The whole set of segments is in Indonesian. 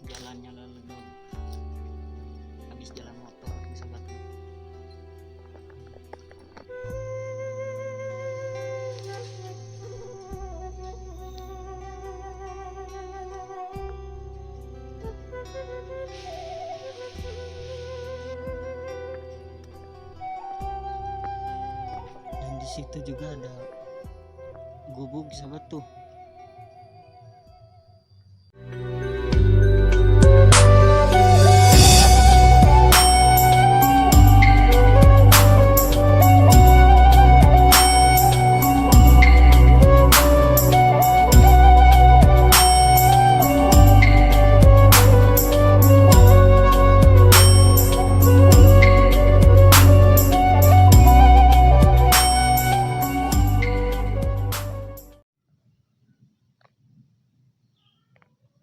jalannya lalu habis jalan motor sahabat. Dan di situ juga ada gubuk sahabat tuh.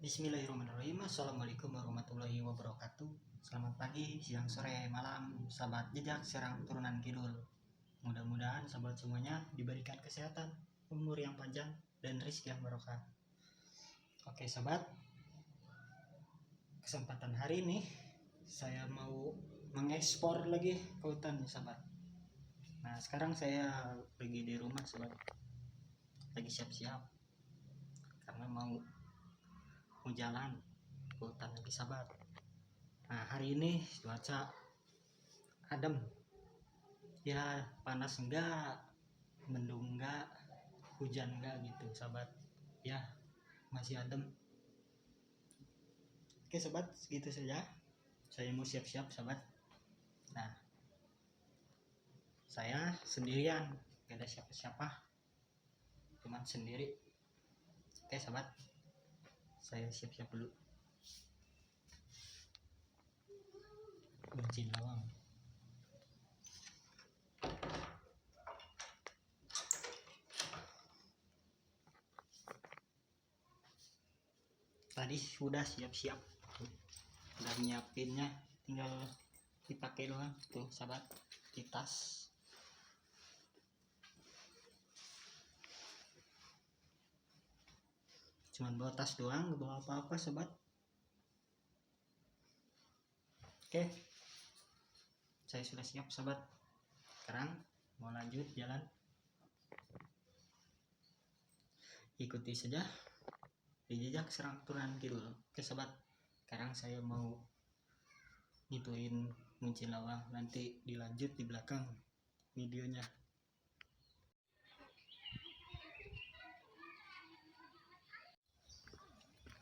Bismillahirrahmanirrahim. Assalamualaikum warahmatullahi wabarakatuh. Selamat pagi, siang, sore, malam, sahabat jejak serang turunan kidul. Mudah-mudahan sahabat semuanya diberikan kesehatan, umur yang panjang, dan rezeki yang barokah. Oke sahabat, kesempatan hari ini saya mau mengekspor lagi ke hutan nih sahabat. Nah sekarang saya lagi di rumah sahabat, lagi siap-siap karena mau jalan ke hutan lagi sahabat. Nah hari ini cuaca adem ya, panas enggak, mendung enggak, hujan enggak gitu sahabat ya, masih adem. Oke sahabat, segitu saja, saya mau siap-siap sahabat. Nah saya sendirian, gak ada siapa-siapa, cuman sendiri. Oke sahabat, saya siap-siap dulu. Kunci lawang. Tadi sudah siap-siap, udah nyiapinnya, tinggal dipakai doang tuh sahabat, di tas. Cuman bawa tas doang, gak bawa apa-apa sahabat. Oke, saya sudah siap sahabat. Sekarang mau lanjut jalan, ikuti saja di jejak serang turunan kidul. Oke sahabat, sekarang saya mau ngituin Muncin Lawang, nanti dilanjut di belakang videonya.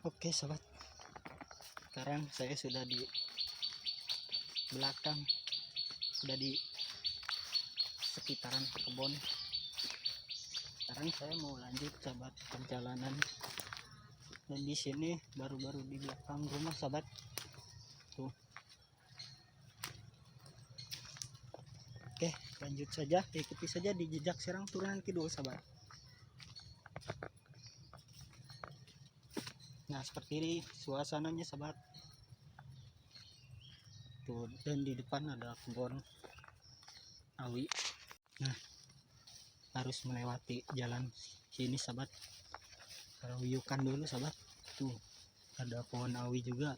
Oke sahabat, sekarang saya sudah di belakang, sudah di sekitaran kebun. Sekarang saya mau lanjut sahabat perjalanan, dan di sini baru-baru di belakang rumah sahabat tuh. Oke lanjut saja, ikuti saja di jejak serang turunan kidul sahabat. Nah seperti ini suasananya sahabat tuh, dan di depan ada kebun awi. Nah harus melewati jalan sini sahabat, uyukan dulu sahabat. Tuh ada pohon awi juga.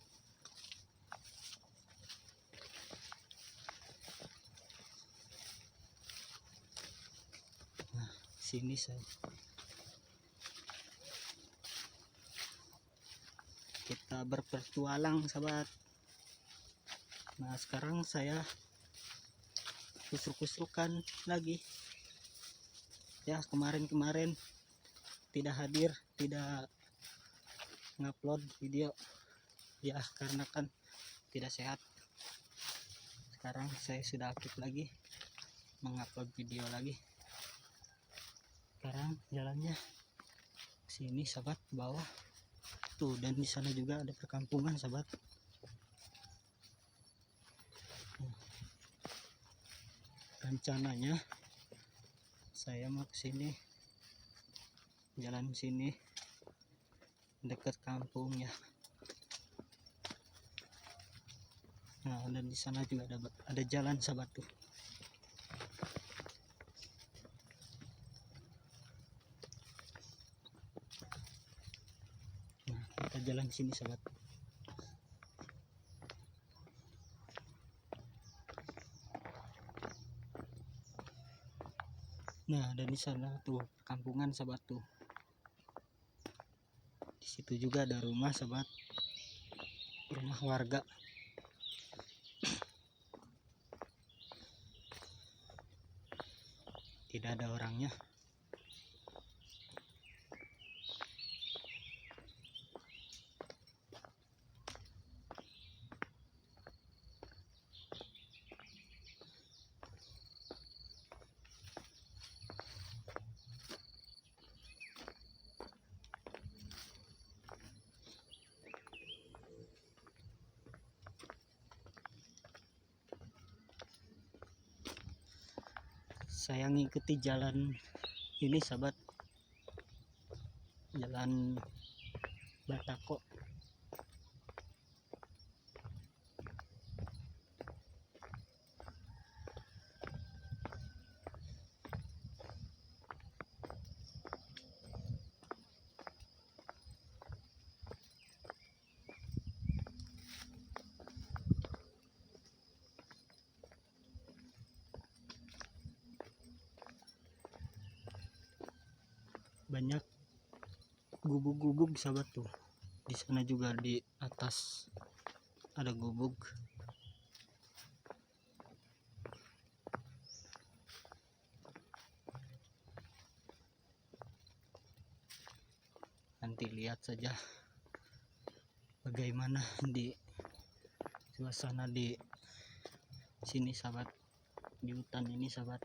Nah sini saya kita berpetualang sahabat. Nah sekarang saya kusruk-kusrukan lagi ya, kemarin-kemarin tidak hadir, tidak ngupload video ya karena kan tidak sehat. Sekarang saya sudah aktif lagi, mengupload video lagi. Sekarang jalannya sini sahabat, ke bawah tuh, dan di sana juga ada perkampungan sahabat. Rencananya saya mau ke sini, jalan sini dekat kampung ya. Nah dan di sana juga ada jalan sahabat tuh. Nah kita jalan sini sahabat. Nah, dan di sana tuh kampungan sahabat tuh. Di situ juga ada rumah sahabat, rumah warga. Tidak ada orangnya. Saya ngikuti jalan ini sahabat, jalan Batako. Banyak gubuk-gubuk sahabat tuh. Di sana juga di atas ada gubuk. Nanti lihat saja bagaimana di suasana di sini sahabat, di hutan ini sahabat.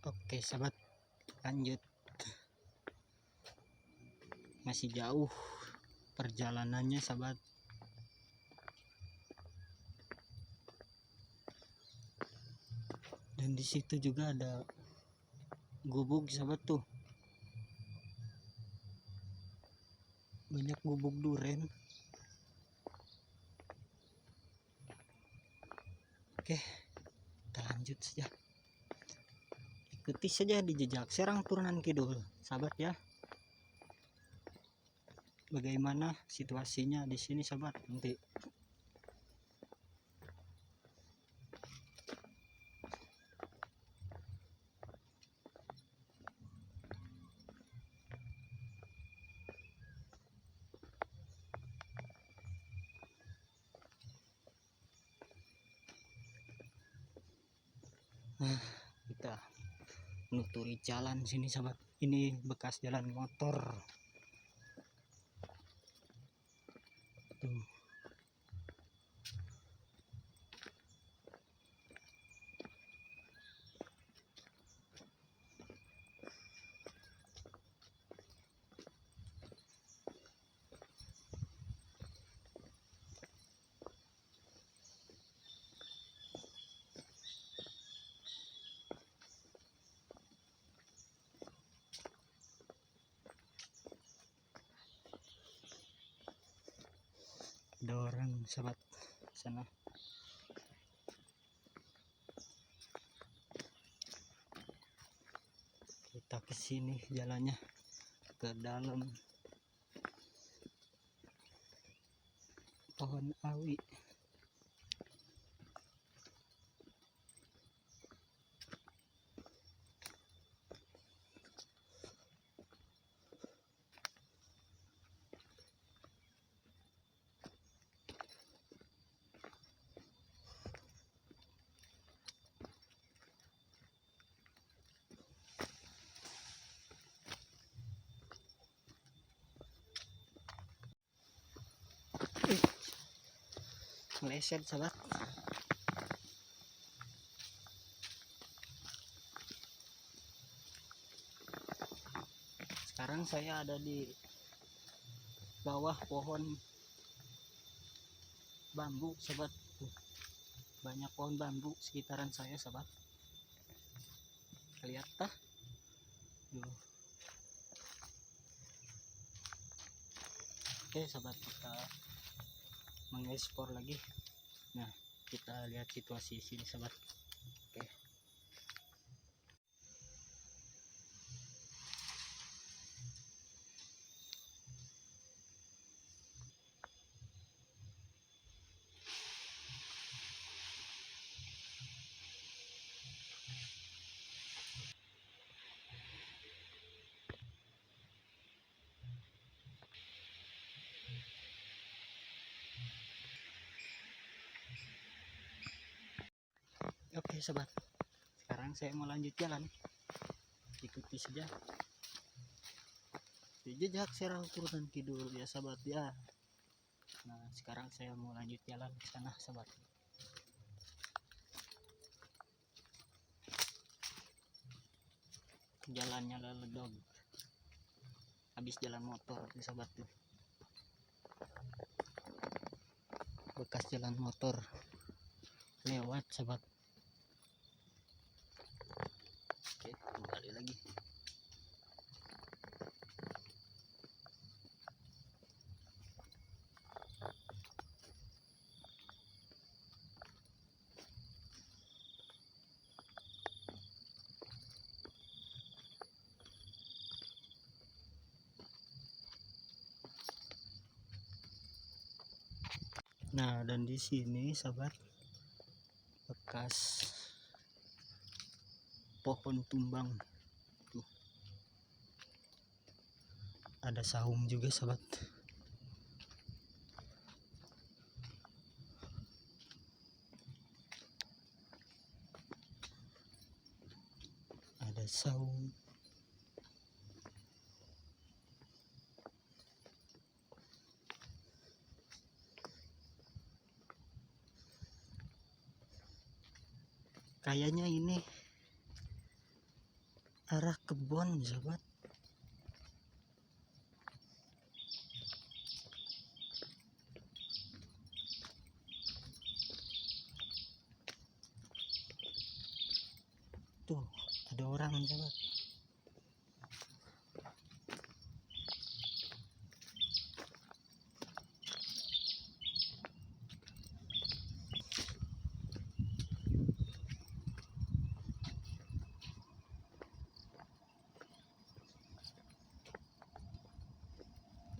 Oke sahabat, lanjut. Masih jauh perjalanannya sahabat. Dan di situ juga ada gubuk sahabat tuh. Banyak gubuk duren. Oke, kita lanjut saja. Ikuti saja di jejak Serang Turunan Kidul sahabat ya. Bagaimana situasinya di sini sahabat nanti. Kita menuturi jalan sini sahabat. Ini bekas jalan motor tuh. Ada orang sahabat sana. Kita ke sini jalannya ke dalam pohon awi. Meleset sahabat. Sekarang saya ada di bawah pohon bambu sahabat. Banyak pohon bambu sekitaran saya sahabat. Lihat tah. Oke sahabat, kita mengeksplor lagi. Nah, kita lihat situasi sini sahabat. Oke. sobat, sekarang saya mau lanjut jalan, ikuti saja di jejak Serang Turunan Kidul ya sobat ya. Nah sekarang saya mau lanjut jalan ke sana sobat. Jalannya leledog, habis jalan motor ya sobat tuh, bekas jalan motor lewat sobat. Oke, kembali lagi. Nah, dan di sini sahabat, bekas pohon tumbang tuh, ada saung juga sahabat. Ada saung. Kayaknya ini arah kebun sahabat. Tuh ada orang sahabat.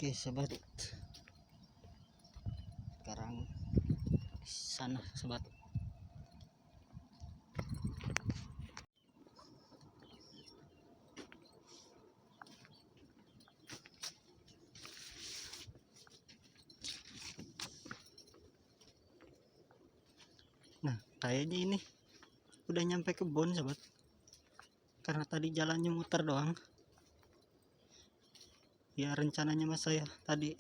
Oke sahabat, sekarang sana sahabat. Nah kayaknya ini udah nyampe kebun sahabat, karena tadi jalannya muter doang. Ya rencananya mas saya tadi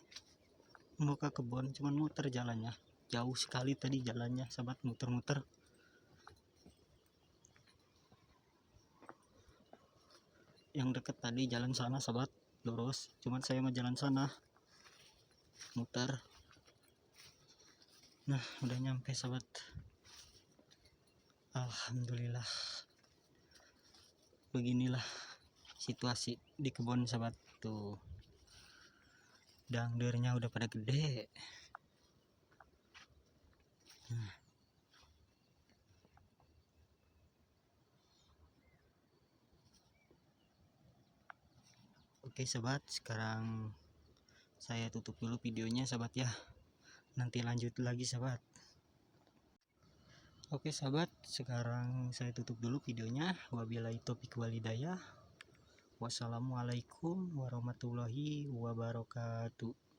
mau ke kebun, cuman muter jalannya, jauh sekali tadi jalannya sahabat, muter-muter. Yang deket tadi jalan sana sahabat, lurus, cuman saya mau jalan sana muter. Nah udah nyampe sahabat, alhamdulillah. Beginilah situasi di kebun sahabat tuh, dangdernya udah pada gede. Nah. Oke sahabat, sekarang saya tutup dulu videonya sahabat ya, nanti lanjut lagi sahabat. Oke sahabat, sekarang saya tutup dulu videonya. Wabillahi taufiq walhidayah. Wassalamualaikum warahmatullahi wabarakatuh.